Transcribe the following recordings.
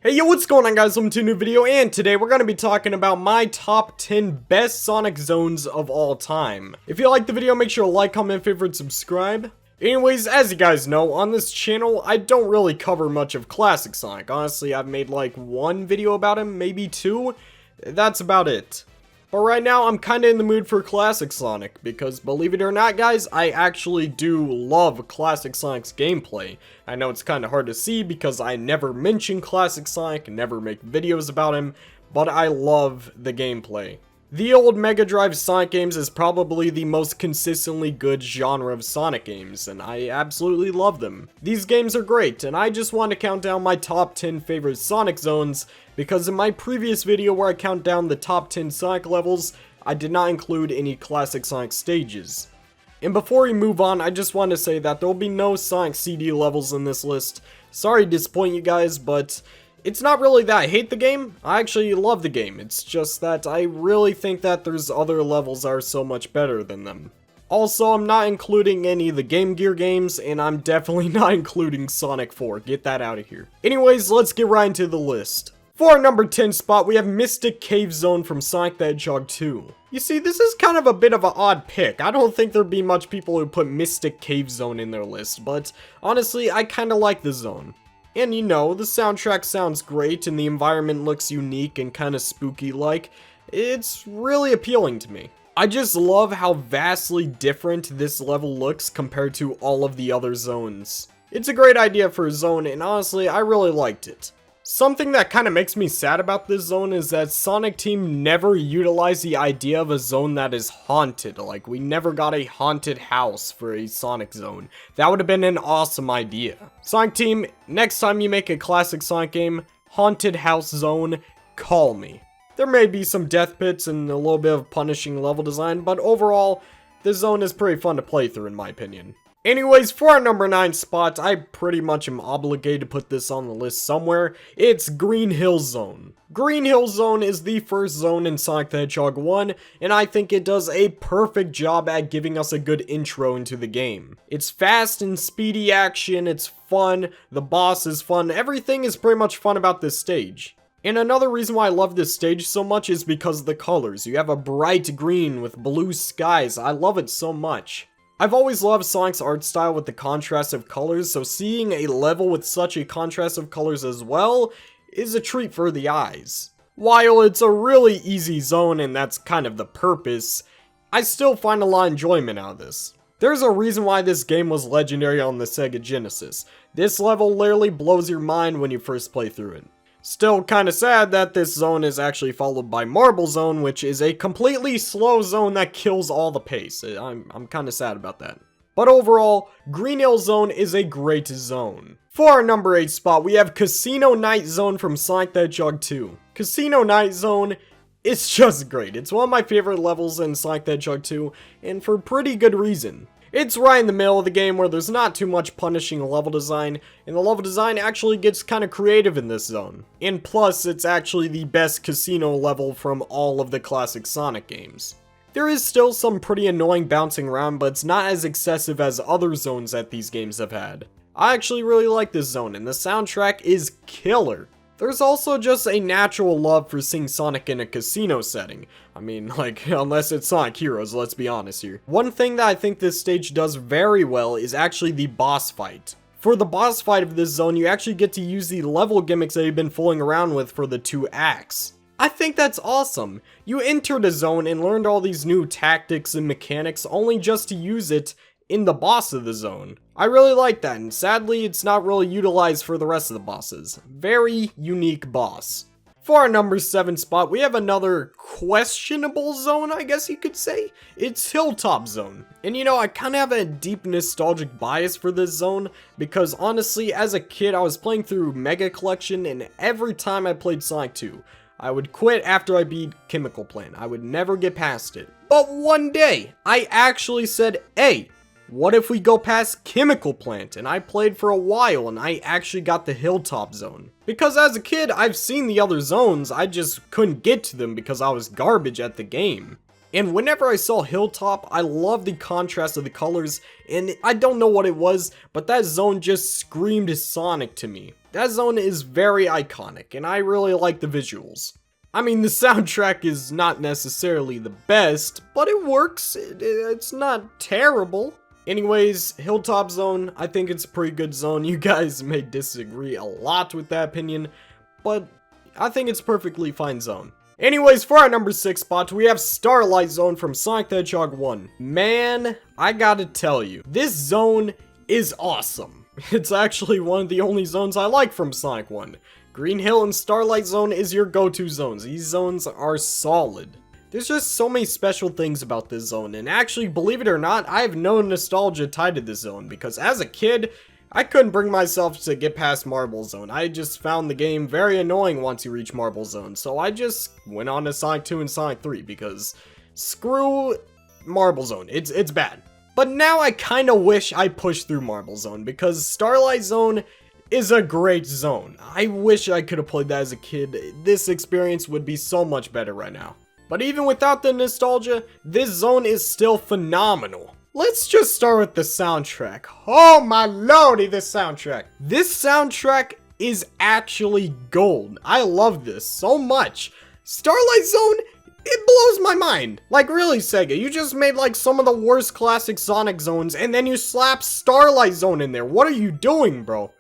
Hey yo, what's going on guys? Welcome to a new video, and today we're going to be talking about my top 10 best Sonic zones of all time. If you like the video, make sure to like, comment, favorite, subscribe. Anyways, as you guys know, on this channel, I don't really cover much of classic Sonic. Honestly, I've made like one video about him, maybe two. That's about it. But right now, I'm kinda in the mood for classic Sonic, because believe it or not guys, I actually do love classic Sonic's gameplay. I know it's kinda hard to see because I never mention classic Sonic, never make videos about him, but I love the gameplay. The old Mega Drive Sonic games is probably the most consistently good genre of Sonic games, and I absolutely love them. These games are great, and I just want to count down my top 10 favorite Sonic zones, because in my previous video where I count down the top 10 Sonic levels, I did not include any classic Sonic stages. And before we move on, I just want to say that there will be no Sonic CD levels in this list. Sorry to disappoint you guys, but it's not really that I hate the game. I actually love the game. It's just that I really think that there's other levels that are so much better than them. Also, I'm not including any of the Game Gear games, and I'm definitely not including Sonic 4. Get that out of here. Anyways, let's get right into the list. For our number 10 spot, we have Mystic Cave Zone from Sonic the Hedgehog 2. You see, this is kind of a bit of an odd pick. I don't think there'd be much people who put Mystic Cave Zone in their list, but honestly, I kinda like the zone. And you know, the soundtrack sounds great and the environment looks unique and kinda spooky-like. It's really appealing to me. I just love how vastly different this level looks compared to all of the other zones. It's a great idea for a zone, and honestly, I really liked it. Something that kind of makes me sad about this zone is that Sonic Team never utilized the idea of a zone that is haunted. Like, we never got a haunted house for a Sonic zone. That would have been an awesome idea. Sonic Team, next time you make a classic Sonic game, haunted house zone, call me. There may be some death pits and a little bit of punishing level design, but overall, this zone is pretty fun to play through in my opinion. Anyways, for our number 9 spot, I pretty much am obligated to put this on the list somewhere. It's Green Hill Zone. Green Hill Zone is the first zone in Sonic the Hedgehog 1, and I think it does a perfect job at giving us a good intro into the game. It's fast and speedy action, it's fun, the boss is fun, everything is pretty much fun about this stage. And another reason why I love this stage so much is because of the colors. You have a bright green with blue skies, I love it so much. I've always loved Sonic's art style with the contrast of colors, so seeing a level with such a contrast of colors as well is a treat for the eyes. While it's a really easy zone and that's kind of the purpose, I still find a lot of enjoyment out of this. There's a reason why this game was legendary on the Sega Genesis. This level literally blows your mind when you first play through it. Still kinda sad that this zone is actually followed by Marble Zone, which is a completely slow zone that kills all the pace. I'm kinda sad about that. But overall, Green Hill Zone is a great zone. For our number 8 spot, we have Casino Night Zone from Sonic the Hedgehog 2. Casino Night Zone, it's just great. It's one of my favorite levels in Sonic the Hedgehog 2, and for pretty good reason. It's right in the middle of the game where there's not too much punishing level design, and the level design actually gets kind of creative in this zone. And plus, it's actually the best casino level from all of the classic Sonic games. There is still some pretty annoying bouncing around, but it's not as excessive as other zones that these games have had. I actually really like this zone, and the soundtrack is killer. There's also just a natural love for seeing Sonic in a casino setting. I mean, like, unless it's Sonic Heroes, let's be honest here. One thing that I think this stage does very well is actually the boss fight. For the boss fight of this zone, you actually get to use the level gimmicks that you've been fooling around with for the 2 acts. I think that's awesome. You entered a zone and learned all these new tactics and mechanics only just to use it in the boss of the zone. I really like that, and sadly it's not really utilized for the rest of the bosses. Very unique boss. For our number 7 spot, we have another questionable zone, I guess you could say. It's Hilltop Zone. And you know, I kind of have a deep nostalgic bias for this zone, because honestly, as a kid, I was playing through Mega Collection, and every time I played Sonic 2, I would quit after I beat Chemical Plant. I would never get past it. But one day, I actually said, hey, what if we go past Chemical Plant? And I played for a while and I actually got the Hilltop Zone. Because as a kid, I've seen the other zones, I just couldn't get to them because I was garbage at the game. And whenever I saw Hilltop, I loved the contrast of the colors, and I don't know what it was, but that zone just screamed Sonic to me. that zone is very iconic, and I really like the visuals. I mean, the soundtrack is not necessarily the best, but it works. It's not terrible. Anyways, Hilltop Zone, I think it's a pretty good zone. You guys may disagree a lot with that opinion, but I think it's a perfectly fine zone. Anyways, for our number 6 spot, we have Starlight Zone from Sonic the Hedgehog 1. Man, I gotta tell you, this zone is awesome. It's actually one of the only zones I like from Sonic 1. Green Hill and Starlight Zone is your go-to zones. These zones are solid. There's just so many special things about this zone, and actually, believe it or not, I have no nostalgia tied to this zone, because as a kid, I couldn't bring myself to get past Marble Zone. I just found the game very annoying once you reach Marble Zone, so I just went on to Sonic 2 and Sonic 3, because screw Marble Zone, it's bad. But now I kinda wish I pushed through Marble Zone, because Starlight Zone is a great zone. I wish I could have played that as a kid. This experience would be so much better right now. But even without the nostalgia, this zone is still phenomenal. Let's just start with the soundtrack. Oh my lordy, this soundtrack. This soundtrack is actually gold. I love this so much. Starlight Zone, it blows my mind. Like really, Sega, you just made like some of the worst classic Sonic zones and then you slap Starlight Zone in there. What are you doing, bro?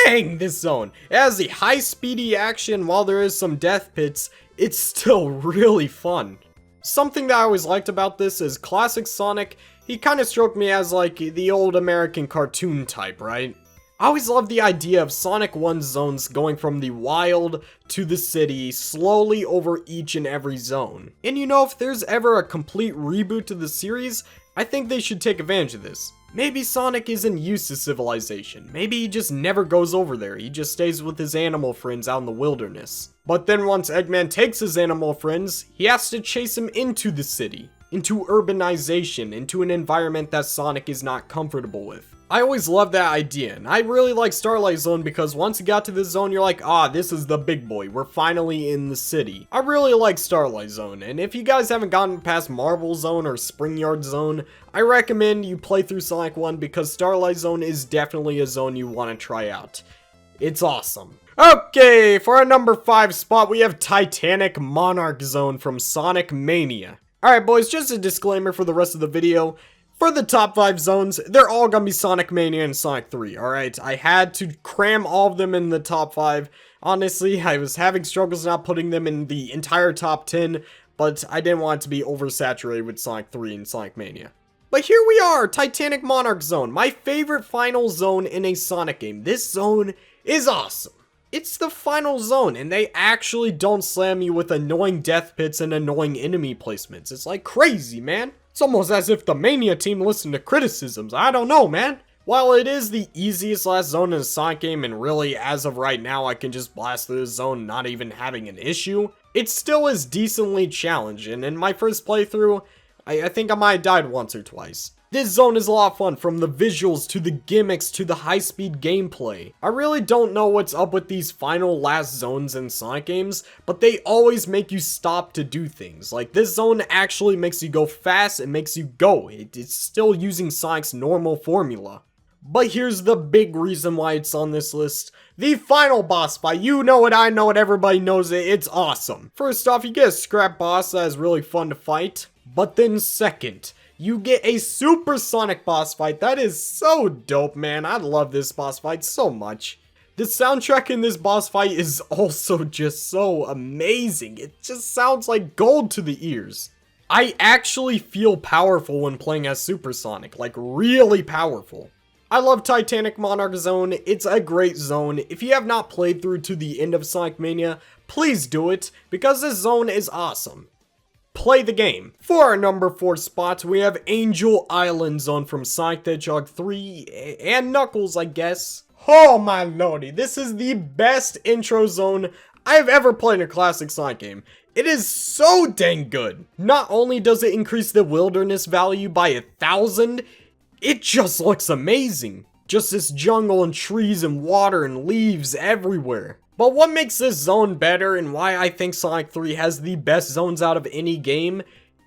Dang, this zone. It has the high speedy action while there is some death pits. It's still really fun. Something that I always liked about this is classic Sonic, he kind of struck me as like the old American cartoon type, right? I always loved the idea of Sonic 1's zones going from the wild to the city slowly over each and every zone. And you know, if there's ever a complete reboot to the series, I think they should take advantage of this. Maybe Sonic isn't used to civilization. Maybe he just never goes over there. He just stays with his animal friends out in the wilderness. But then once Eggman takes his animal friends, he has to chase him into the city, into urbanization, into an environment that Sonic is not comfortable with. I always loved that idea, and I really like Starlight Zone because once you got to this zone, you're like, ah, this is the big boy. We're finally in the city. I really like Starlight Zone, and if you guys haven't gotten past Marble Zone or Spring Yard Zone, I recommend you play through Sonic 1 because Starlight Zone is definitely a zone you want to try out. It's awesome. Okay, for our number 5 spot, we have Titanic Monarch Zone from Sonic Mania. Alright boys, just a disclaimer for the rest of the video. For the top 5 zones, they're all gonna be Sonic Mania and Sonic 3, alright? I had to cram all of them in the top 5. Honestly, I was having struggles not putting them in the entire top 10, but I didn't want it to be oversaturated with Sonic 3 and Sonic Mania. But here we are, Titanic Monarch Zone, my favorite final zone in a Sonic game. This zone is awesome. It's the final zone, and they actually don't slam you with annoying death pits and annoying enemy placements. It's like crazy, man. It's almost as if the Mania team listened to criticisms. I don't know, man. While it is the easiest last zone in a Sonic game, and really, as of right now, I can just blast through this zone not even having an issue, it still is decently challenging, and in my first playthrough, I think I might have died once or twice. This zone is a lot of fun, from the visuals to the gimmicks to the high-speed gameplay. I really don't know what's up with these final last zones in Sonic games, but they always make you stop to do things. Like, this zone actually makes you go fast and makes you go. It's still using Sonic's normal formula. But here's the big reason why it's on this list. The final boss fight. You know it, I know it, everybody knows it. It's awesome. First off, you get a scrap boss that is really fun to fight. But then second, you get a supersonic boss fight. That is so dope, man. I love this boss fight so much. The soundtrack in this boss fight is also just so amazing. It just sounds like gold to the ears. I actually feel powerful when playing as Supersonic, like really powerful. I love Titanic Monarch Zone. It's a great zone. If you have not played through to the end of Sonic Mania, please do it, because this zone is awesome. Play the game. For our number 4 spot, we have Angel Island Zone from Sonic the Hedgehog 3 and Knuckles, I guess. Oh my lordy, this is the best intro zone I have ever played in a classic Sonic game. It is so dang good. Not only does it increase the wilderness value by 1,000, it just looks amazing. Just this jungle and trees and water and leaves everywhere. But what makes this zone better and why I think Sonic 3 has the best zones out of any game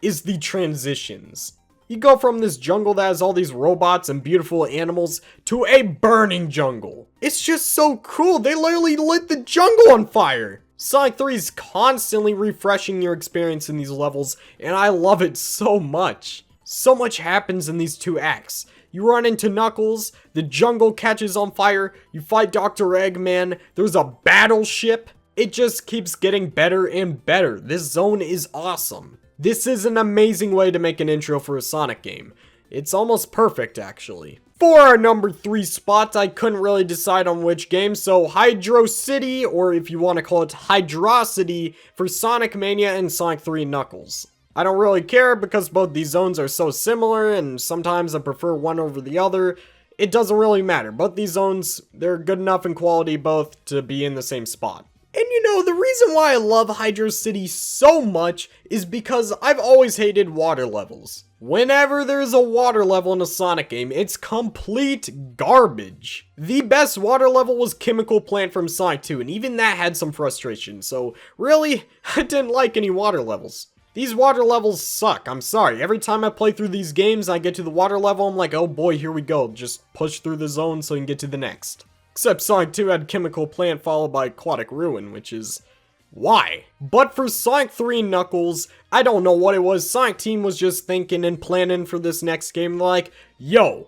is the transitions. You go from this jungle that has all these robots and beautiful animals to a burning jungle. It's just so cool. They literally lit the jungle on fire. Sonic 3 is constantly refreshing your experience in these levels, and I love it so much. So much happens in these 2 acts. You run into Knuckles, the jungle catches on fire, you fight Dr. Eggman, there's a battleship. It just keeps getting better and better. This zone is awesome. This is an amazing way to make an intro for a Sonic game. It's almost perfect, actually. For our number 3 spot, I couldn't really decide on which game, so Hydrocity, or if you want to call it Hydrocity, for Sonic Mania and Sonic 3 Knuckles. I don't really care because both these zones are so similar, and sometimes I prefer one over the other. It doesn't really matter. Both these zones, they're good enough in quality both to be in the same spot. And you know, the reason why I love Hydrocity so much is because I've always hated water levels. Whenever there's a water level in a Sonic game, it's complete garbage. The best water level was Chemical Plant from Sonic 2, and even that had some frustration, so really, I didn't like any water levels. These water levels suck, I'm sorry. Every time I play through these games, I get to the water level, I'm like, oh boy, here we go. Just push through the zone so you can get to the next. Except Sonic 2 had Chemical Plant followed by Aquatic Ruin, which is... why? But for Sonic 3 Knuckles, I don't know what it was. Sonic Team was just thinking and planning for this next game like, yo,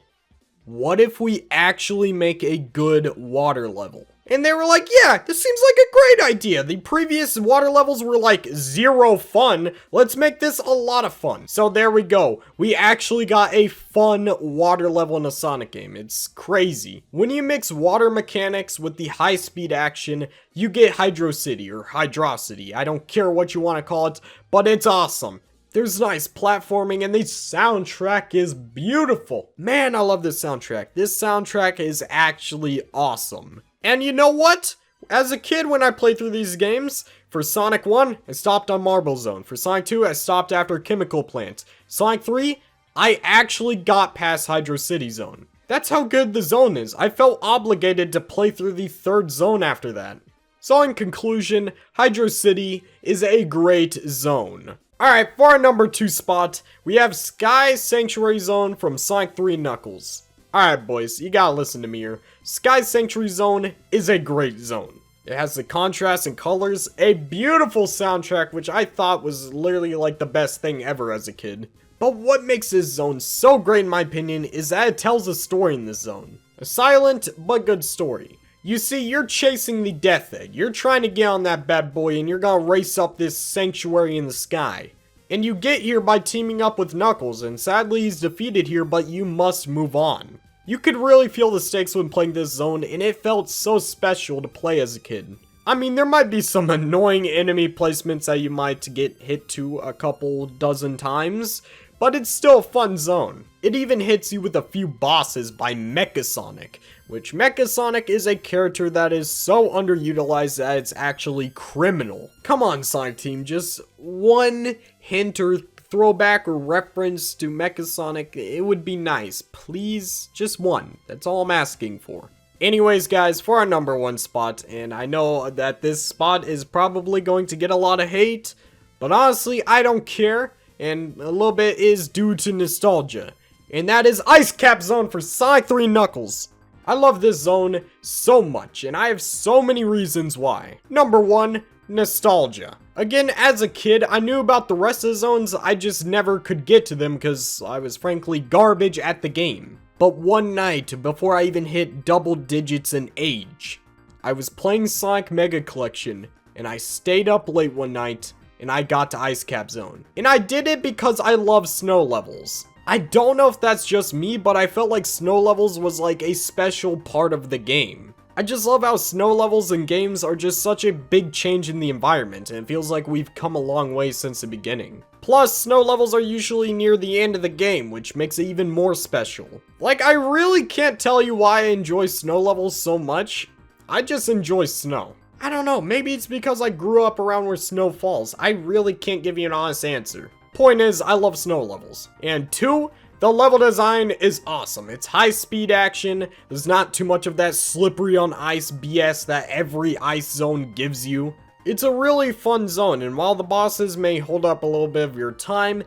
what if we actually make a good water level? And they were like, yeah, this seems like a great idea. The previous water levels were like 0 fun. Let's make this a lot of fun. So there we go. We actually got a fun water level in a Sonic game. It's crazy. When you mix water mechanics with the high-speed action, you get Hydrocity or Hydrocity. I don't care what you want to call it, but it's awesome. There's nice platforming and the soundtrack is beautiful. Man, I love this soundtrack. This soundtrack is actually awesome. And you know what? As a kid, when I played through these games, for Sonic 1, I stopped on Marble Zone. For Sonic 2, I stopped after Chemical Plant. Sonic 3, I actually got past Hydrocity Zone. That's how good the zone is. I felt obligated to play through the 3rd zone after that. So in conclusion, Hydrocity is a great zone. Alright, for our number 2 spot, we have Sky Sanctuary Zone from Sonic 3 Knuckles. Alright boys, you gotta listen to me here. Sky Sanctuary Zone is a great zone. It has the contrast and colors, a beautiful soundtrack which I thought was literally like the best thing ever as a kid. But what makes this zone so great in my opinion is that it tells a story in this zone. A silent but good story. You see, you're chasing the Death Egg. You're trying to get on that bad boy and you're gonna race up this sanctuary in the sky. And you get here by teaming up with Knuckles, and sadly he's defeated here, but you must move on. You could really feel the stakes when playing this zone, and it felt so special to play as a kid. I mean, there might be some annoying enemy placements that you might get hit to a couple dozen times, but it's still a fun zone. It even hits you with a few bosses by Mechasonic, which Mechasonic is a character that is so underutilized that it's actually criminal. Come on, Sonic Team, just one hint or throwback or reference to Mechasonic, it would be nice. Please, just one. That's all I'm asking for. Anyways, guys, for our number 1 spot, and I know that this spot is probably going to get a lot of hate, but honestly, I don't care, and a little bit is due to nostalgia. And that is Ice Cap Zone for Sonic 3 Knuckles. I love this zone so much, and I have so many reasons why. Number 1, nostalgia. Again, as a kid, I knew about the rest of the zones, I just never could get to them because I was frankly garbage at the game. But one night, before I even hit double digits in age, I was playing Sonic Mega Collection, and I stayed up late one night, and I got to Ice Cap Zone. And I did it because I love snow levels. I don't know if that's just me, but I felt like snow levels was like a special part of the game. I just love how snow levels in games are just such a big change in the environment, and it feels like we've come a long way since the beginning. Plus, snow levels are usually near the end of the game, which makes it even more special. Like, I really can't tell you why I enjoy snow levels so much. I just enjoy snow. I don't know, maybe it's because I grew up around where snow falls. I really can't give you an honest answer. Point is, I love snow levels. And 2, the level design is awesome. It's high speed action. There's not too much of that slippery on ice BS that every ice zone gives you. It's a really fun zone, and while the bosses may hold up a little bit of your time,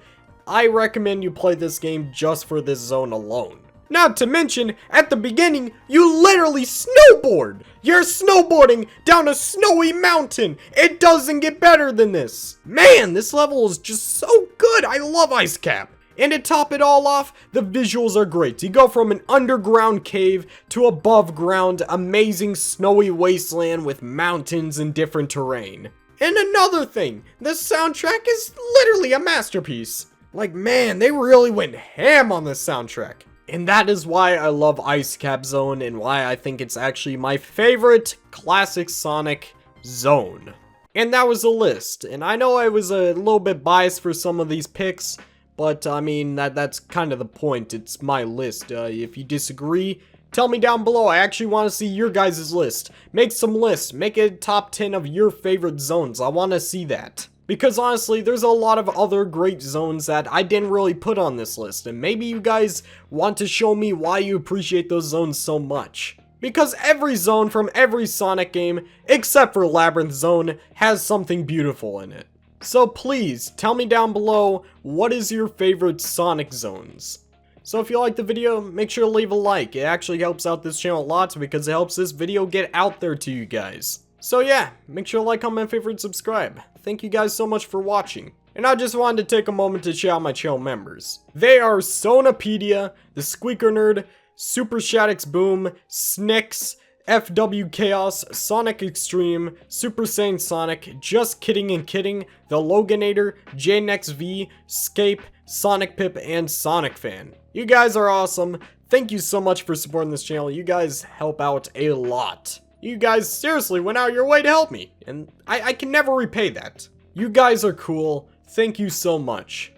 I recommend you play this game just for this zone alone. Not to mention, at the beginning, you literally snowboard! You're snowboarding down a snowy mountain! It doesn't get better than this! Man, this level is just so good! I love Ice Cap! And to top it all off, the visuals are great. You go from an underground cave to above ground, amazing snowy wasteland with mountains and different terrain. And another thing, the soundtrack is literally a masterpiece. Like, man, they really went ham on this soundtrack. And that is why I love Ice Cap Zone and why I think it's actually my favorite classic Sonic zone. And that was a list. And I know I was a little bit biased for some of these picks, but I mean, that's kind of the point. It's my list. If you disagree, tell me down below. I actually want to see your guys' list. Make some lists. Make a top 10 of your favorite zones. I want to see that. Because honestly, there's a lot of other great zones that I didn't really put on this list. And maybe you guys want to show me why you appreciate those zones so much. Because every zone from every Sonic game, except for Labyrinth Zone, has something beautiful in it. So please, tell me down below, what is your favorite Sonic zones? So if you liked the video, make sure to leave a like. It actually helps out this channel a lot because it helps this video get out there to you guys. So yeah, make sure to like, comment, favorite, and subscribe. Thank you guys so much for watching. And I just wanted to take a moment to shout out my channel members. They are Sonopedia, The Squeaker Nerd, Super Shaddix Boom, Snicks, FW Chaos, Sonic Extreme, Super Saiyan Sonic, Just Kidding and Kidding, The Loganator, JNextV, Scape, Sonic Pip, and Sonic Fan. You guys are awesome. Thank you so much for supporting this channel. You guys help out a lot. You guys seriously went out your way to help me, and I can never repay that. You guys are cool. Thank you so much.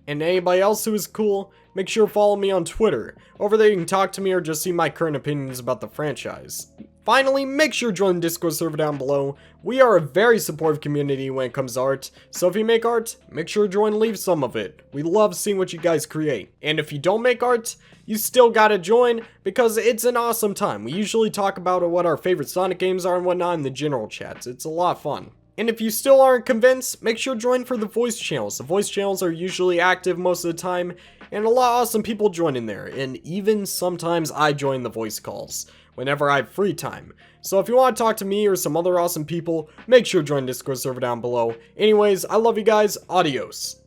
And anybody else who is cool, make sure to follow me on Twitter. Over there you can talk to me or just see my current opinions about the franchise. Finally, make sure to join the Discord server down below. We are a very supportive community when it comes to art, so if you make art, make sure to join and leave some of it. We love seeing what you guys create. And if you don't make art, you still gotta join because it's an awesome time. We usually talk about what our favorite Sonic games are and whatnot in the general chats. It's a lot of fun. And if you still aren't convinced, make sure to join for the voice channels. The voice channels are usually active most of the time, and a lot of awesome people join in there. And even sometimes I join the voice calls whenever I have free time. So if you want to talk to me or some other awesome people, make sure to join the Discord server down below. Anyways, I love you guys. Adios.